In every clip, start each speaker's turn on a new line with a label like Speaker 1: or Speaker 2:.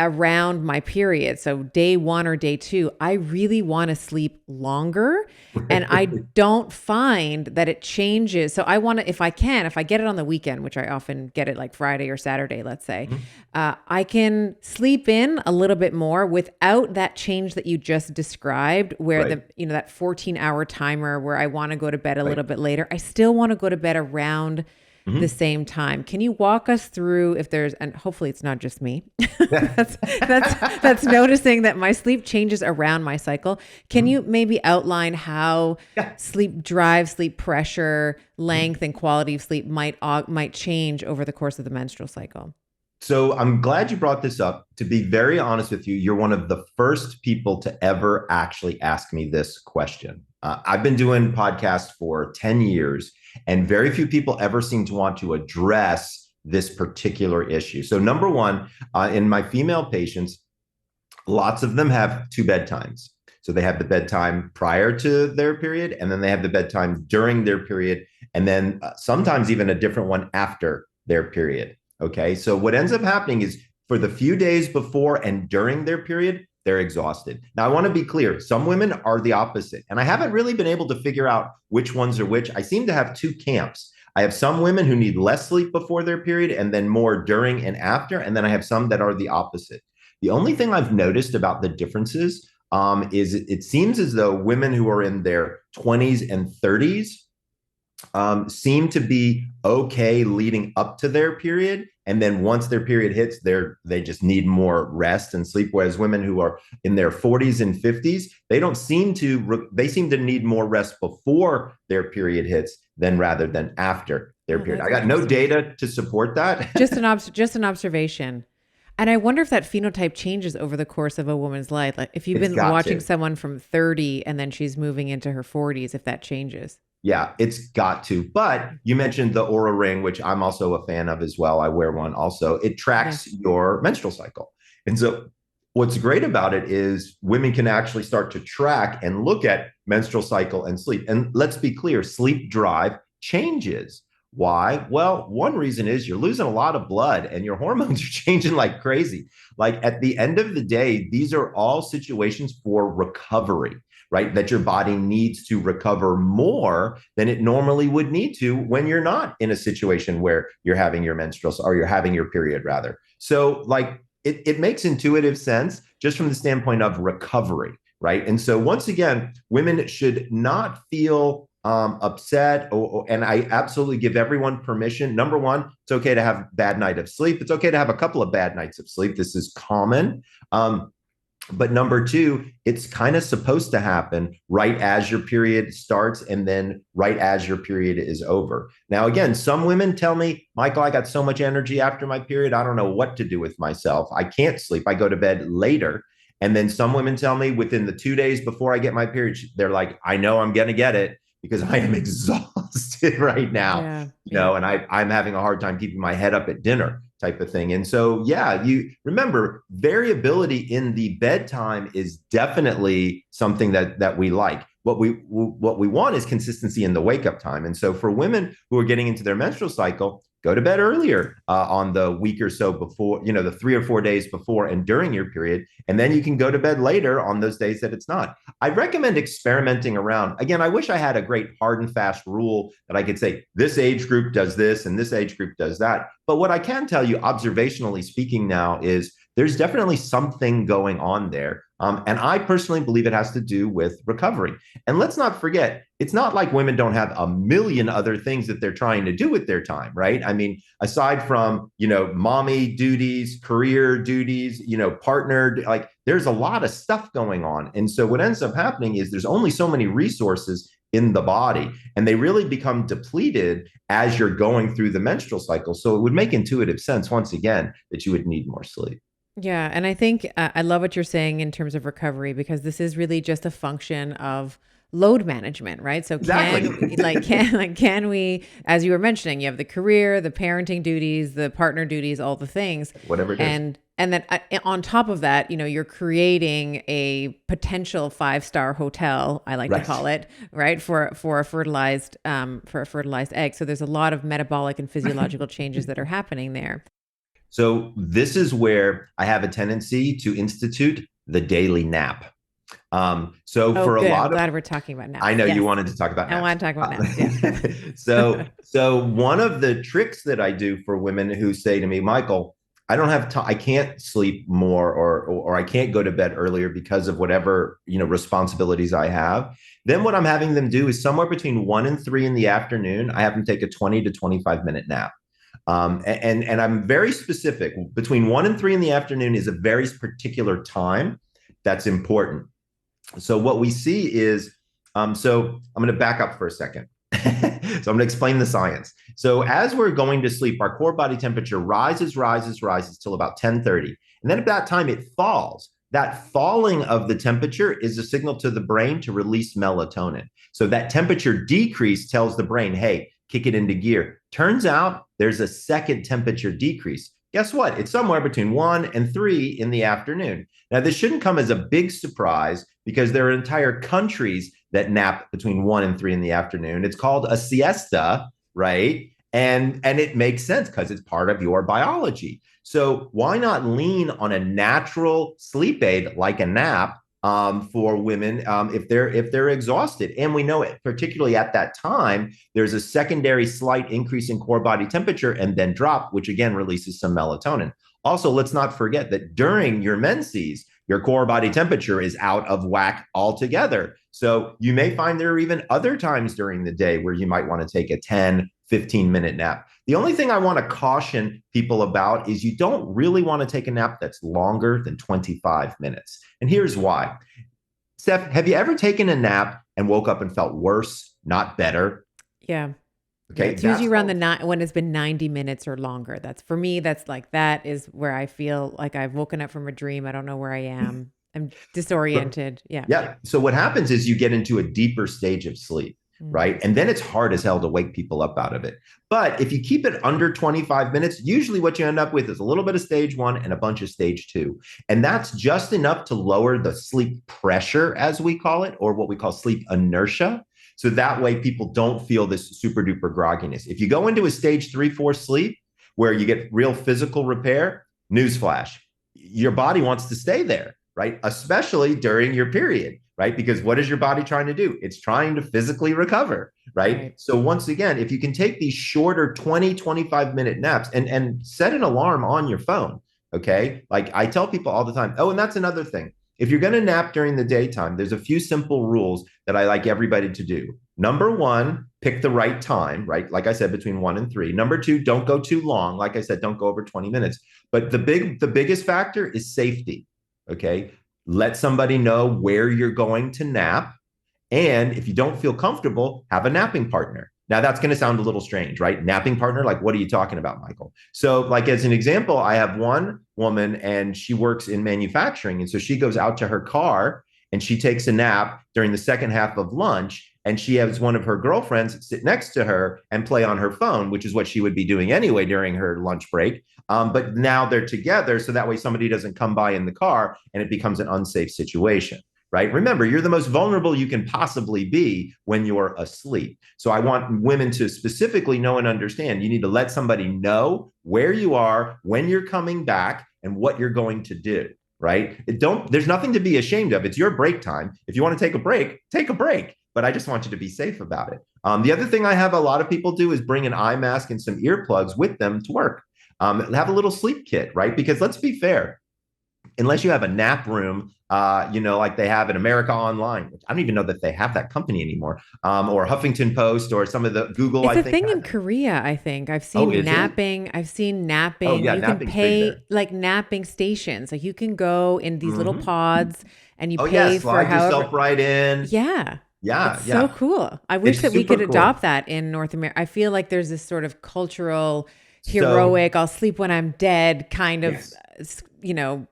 Speaker 1: around my period, so day 1 or day 2, I really want to sleep longer. And I don't find that it changes. So I want to, if I can, if I get it on the weekend, which I often get it like Friday or Saturday, let's say, I can sleep in a little bit more without that change that you just described, where
Speaker 2: Right.
Speaker 1: that 14-hour timer where I want to go to bed a
Speaker 2: Right.
Speaker 1: little bit later. I still want to go to bed around the
Speaker 2: Mhm.
Speaker 1: same time. Can you walk us through, if there's, and hopefully it's not just me, that's noticing that my sleep changes around my cycle. Can
Speaker 2: Mhm.
Speaker 1: you maybe outline how
Speaker 2: Yeah.
Speaker 1: sleep drive, sleep pressure,
Speaker 2: Mhm.
Speaker 1: length, and quality of sleep might change over the course of the menstrual cycle?
Speaker 2: So I'm glad you brought this up. To be very honest with you, you're one of the first people to ever actually ask me this question. I've been doing podcasts for 10 years, and very few people ever seem to want to address this particular issue. So, number one, in my female patients, lots of them have two bedtimes. So they have the bedtime prior to their period, and then they have the bedtime during their period, and then sometimes even a different one after their period. Okay. So what ends up happening is for the few days before and during their period, they're exhausted. Now, I want to be clear. Some women are the opposite. And I haven't really been able to figure out which ones are which. I seem to have two camps. I have some women who need less sleep before their period and then more during and after. And then I have some that are the opposite. The only thing I've noticed about the differences is it seems as though women who are in their 20s and 30s seem to be okay leading up to their period, and then once their period hits, they just need more rest and sleep. Whereas women who are in their 40s and 50s, they seem to need more rest before their period hits than rather than after their
Speaker 1: Oh,
Speaker 2: period.
Speaker 1: that's
Speaker 2: I got no
Speaker 1: interesting.
Speaker 2: data to support that.
Speaker 1: Just an observation. And I wonder if that phenotype changes over the course of a woman's life. Like if you've
Speaker 2: It's
Speaker 1: been
Speaker 2: got
Speaker 1: watching
Speaker 2: to.
Speaker 1: someone from 30 and then she's moving into her 40s, if that changes.
Speaker 2: Yeah, it's got to. But you mentioned the Aura Ring, which I'm also a fan of as well. I wear one also. It
Speaker 1: Yeah.
Speaker 2: tracks your menstrual cycle. And so what's great about it is women can actually start to track and look at menstrual cycle and sleep. And let's be clear, sleep drive changes. Why? Well, one reason is you're losing a lot of blood and your hormones are changing like crazy. Like at the end of the day, these are all situations for recovery, right? That your body needs to recover more than it normally would need to when you're not in a situation where you're having your menstrual or you're having your period rather. So like it makes intuitive sense just from the standpoint of recovery, right? And so once again, women should not feel upset. And I absolutely give everyone permission. Number one, it's okay to have a bad night of sleep. It's okay to have a couple of bad nights of sleep. This is common. But number two, it's kind of supposed to happen right as your period starts and then right as your period is over. Now, again, some women tell me, Michael, I got so much energy after my period. I don't know what to do with myself. I can't sleep. I go to bed later. And then some women tell me within the 2 days before I get my period, they're like, I know I'm going to get it because I am exhausted right now,
Speaker 1: Yeah. Yeah.
Speaker 2: and I'm having a hard time keeping my head up at dinner type of thing. And so, yeah, you remember variability in the bedtime is definitely something that we like. What we want is consistency in the wake up time. And so, for women who are getting into their menstrual cycle, go to bed earlier on the week or so before, the 3 or 4 days before and during your period, and then you can go to bed later on those days that it's not. I recommend experimenting around. Again, I wish I had a great hard and fast rule that I could say this age group does this and this age group does that. But what I can tell you, observationally speaking, now is there's definitely something going on there. And I personally believe it has to do with recovery. And let's not forget, it's not like women don't have a million other things that they're trying to do with their time, right? I mean, aside from, mommy duties, career duties, partner, like there's a lot of stuff going on. And so what ends up happening is there's only so many resources in the body, and they really become depleted as you're going through the menstrual cycle. So it would make intuitive sense, once again, that you would need more sleep.
Speaker 1: Yeah. And I think I love what you're saying in terms of recovery, because this is really just a function of load management, right? So
Speaker 2: Exactly.
Speaker 1: can we, as you were mentioning, you have the career, the parenting duties, the partner duties, all the things.
Speaker 2: Whatever it is.
Speaker 1: And then on top of that, you're creating a potential 5-star hotel, I like to
Speaker 2: Right.
Speaker 1: call it, right? For a fertilized egg. So there's a lot of metabolic and physiological changes that are happening there.
Speaker 2: So this is where I have a tendency to institute the daily nap. So
Speaker 1: Oh,
Speaker 2: for a
Speaker 1: good. I'm
Speaker 2: lot of,
Speaker 1: glad we're talking about
Speaker 2: I
Speaker 1: naps.
Speaker 2: know you
Speaker 1: Yes.
Speaker 2: wanted to talk about
Speaker 1: I
Speaker 2: naps.
Speaker 1: want to talk about naps. Yeah.
Speaker 2: So one of the tricks that I do for women who say to me, Michael, I don't have time, I can't sleep more, or I can't go to bed earlier because of whatever, responsibilities I have. Then what I'm having them do is somewhere between 1 and 3 in the afternoon, I have them take a 20 to 25 minute nap. And I'm very specific. Between 1 and 3 in the afternoon is a very particular time that's important. So what we see is, so I'm going to back up for a second. So I'm going to explain the science. So as we're going to sleep, our core body temperature rises till about 10:30. And then at that time it falls. That falling of the temperature is a signal to the brain to release melatonin. So that temperature decrease tells the brain, hey, kick it into gear. Turns out there's a second temperature decrease. Guess what? It's somewhere between 1 and 3 in the afternoon. Now, this shouldn't come as a big surprise because there are entire countries that nap between 1 and 3 in the afternoon. It's called a siesta, right? And it makes sense because it's part of your biology. So why not lean on a natural sleep aid like a nap for women if they're exhausted? And we know it, particularly at that time, there's a secondary slight increase in core body temperature and then drop, which again releases some melatonin. Also, let's not forget that during your menses, your core body temperature is out of whack altogether. So you may find there are even other times during the day where you might want to take a 10, 15-minute nap. The only thing I want to caution people about is you don't really want to take a nap that's longer than 25 minutes. And here's why. Steph, have you ever taken a nap and woke up and felt worse, not better?
Speaker 1: Yeah. Yeah.
Speaker 2: Okay,
Speaker 1: It's usually
Speaker 2: that's
Speaker 1: around the
Speaker 2: called
Speaker 1: night when it's been 90 minutes or longer. That's for me, that's like, that is where I feel like I've woken up from a dream. I don't know where I am. I'm disoriented. Yeah.
Speaker 2: yeah. So what happens is you get into a deeper stage of sleep,
Speaker 1: Mm.
Speaker 2: right? And then it's hard as hell to wake people up out of it. But if you keep it under 25 minutes, usually what you end up with is a little bit of stage one and a bunch of stage two. And that's just enough to lower the sleep pressure, as we call it, or what we call sleep inertia. So that way people don't feel this super duper grogginess. If you go into a stage 3, 4 sleep where you get real physical repair, newsflash, your body wants to stay there, right? Especially during your period, right? Because what is your body trying to do? It's trying to physically recover, right?
Speaker 1: Right.
Speaker 2: So once again, if you can take these shorter 20, 25-minute naps and set an alarm on your phone, okay? Like I tell people all the time, oh, and that's another thing. If you're going to nap during the daytime, there's a few simple rules that I like everybody to do. Number one, pick the right time, right? Like I said, between 1 and 3. Number two, don't go too long. Like I said, don't go over 20 minutes. But the biggest factor is safety. Okay. Let somebody know where you're going to nap. And if you don't feel comfortable, have a napping partner. Now, that's going to sound a little strange, right? Napping partner, like, what are you talking about, Michael? So, like, as an example, I have one woman and she works in manufacturing. And so she goes out to her car and she takes a nap during the second half of lunch. And she has one of her girlfriends sit next to her and play on her phone, which is what she would be doing anyway during her lunch break. But now they're together. So that way somebody doesn't come by in the car and it becomes an unsafe situation, right? Remember, you're the most vulnerable you can possibly be when you're asleep. So I want women to specifically know and understand you need to let somebody know where you are, when you're coming back, and what you're going to do, right? There's nothing to be ashamed of. It's your break time. If you want to take a break, take a break. But I just want you to be safe about it. The other thing I have a lot of people do is bring an eye mask and some earplugs with them to work. Have a little sleep kit, right? Because let's be fair, unless you have a nap room, like they have in America Online, which I don't even know that they have that company anymore, or Huffington Post or some of the Google,
Speaker 1: It's
Speaker 2: I
Speaker 1: a
Speaker 2: think.
Speaker 1: thing in Korea, I think.
Speaker 2: Oh, is it?
Speaker 1: I've seen
Speaker 2: Oh,
Speaker 1: napping.
Speaker 2: yeah,
Speaker 1: You can
Speaker 2: napping's big
Speaker 1: pay
Speaker 2: there.
Speaker 1: like napping stations. Like you can go in these little
Speaker 2: Mm-hmm.
Speaker 1: pods and you
Speaker 2: Oh, yeah,
Speaker 1: pay for
Speaker 2: slide
Speaker 1: however.
Speaker 2: yourself right in.
Speaker 1: Yeah. It's
Speaker 2: Yeah,
Speaker 1: so
Speaker 2: yeah.
Speaker 1: cool. I wish
Speaker 2: It's
Speaker 1: that we could
Speaker 2: super
Speaker 1: adopt
Speaker 2: cool.
Speaker 1: that in North America. I feel like there's this sort of cultural,
Speaker 2: So,
Speaker 1: heroic, I'll sleep when I'm dead kind of,
Speaker 2: yes,
Speaker 1: you know,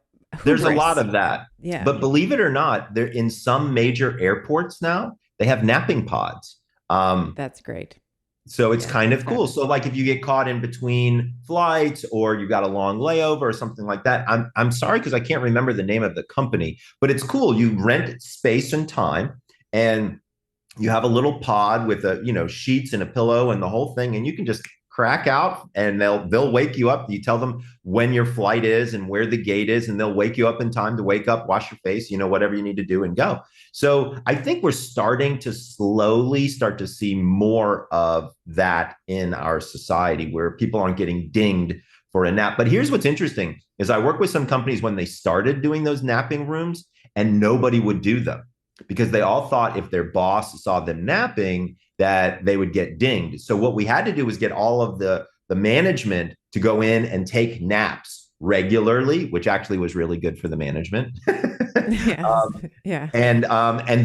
Speaker 2: there's a lot
Speaker 1: hubris.
Speaker 2: of that.
Speaker 1: Yeah.
Speaker 2: But believe it or not, there in some major airports now, they have napping pods. Um,
Speaker 1: That's great.
Speaker 2: So it's
Speaker 1: Yeah,
Speaker 2: kind
Speaker 1: that's
Speaker 2: of cool.
Speaker 1: fabulous.
Speaker 2: So like if you get caught in between flights or you got a long layover or something like that, I'm sorry because I can't remember the name of the company, but it's cool. You rent space and time and you have a little pod with sheets and a pillow and the whole thing and you can just crack out, and they'll wake you up. You tell them when your flight is and where the gate is, and they'll wake you up in time to wake up, wash your face, whatever you need to do, and go. So I think we're starting to slowly start to see more of that in our society, where people aren't getting dinged for a nap. But here's what's interesting is I work with some companies when they started doing those napping rooms, and nobody would do them because they all thought if their boss saw them napping that they would get dinged. So what we had to do was get all of the management to go in and take naps regularly, which actually was really good for the management.
Speaker 1: Yes. Yeah.
Speaker 2: And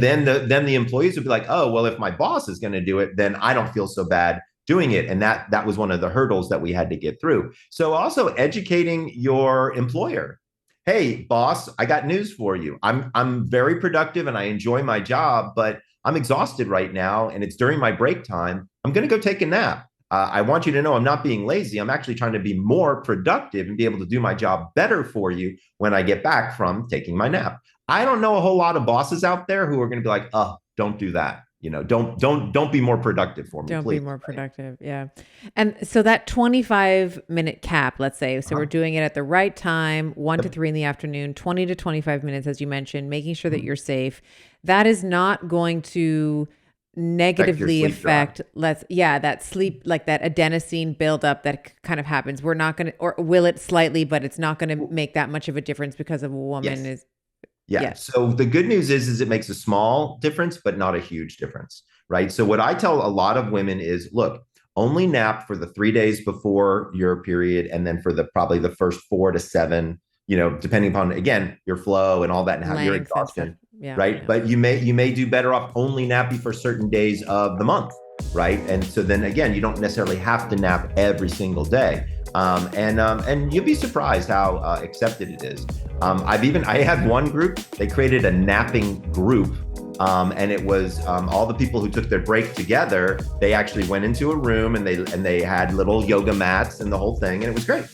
Speaker 2: then the employees would be like, oh, well, if my boss is going to do it, then I don't feel so bad doing it. And that was one of the hurdles that we had to get through. So also educating your employer. Hey, boss, I got news for you. I'm very productive and I enjoy my job, but I'm exhausted right now and it's during my break time. I'm going to go take a nap. I want you to know I'm not being lazy. I'm actually trying to be more productive and be able to do my job better for you when I get back from taking my nap. I don't know a whole lot of bosses out there who are going to be like, oh, don't do that. Don't be more productive for me.
Speaker 1: Don't
Speaker 2: please.
Speaker 1: be more productive. Yeah. And so that 25-minute cap, let's say, so we're doing it at the right time, 1 to 3 in the afternoon, 20 to 25 minutes, as you mentioned, making sure that you're safe. That is not going to negatively affect that sleep, like that adenosine buildup that kind of happens. We're not going to, or will it slightly, but it's not going to make that much of a difference because of a woman is.
Speaker 2: Yeah. Yes. So the good news is it makes a small difference, but not a huge difference, right? So what I tell a lot of women is, look, only nap for the 3 days before your period, and then for probably the first 4 to 7, depending upon, again, your flow and all that and how your exhaustion, right? Yeah. But you may do better off only napping for certain days of the month, right? And so then again, you don't necessarily have to nap every single day. And you'll be surprised how accepted it is. I had one group, they created a napping group. And it was all the people who took their break together. They actually went into a room and they had little yoga mats and the whole thing. And it was great.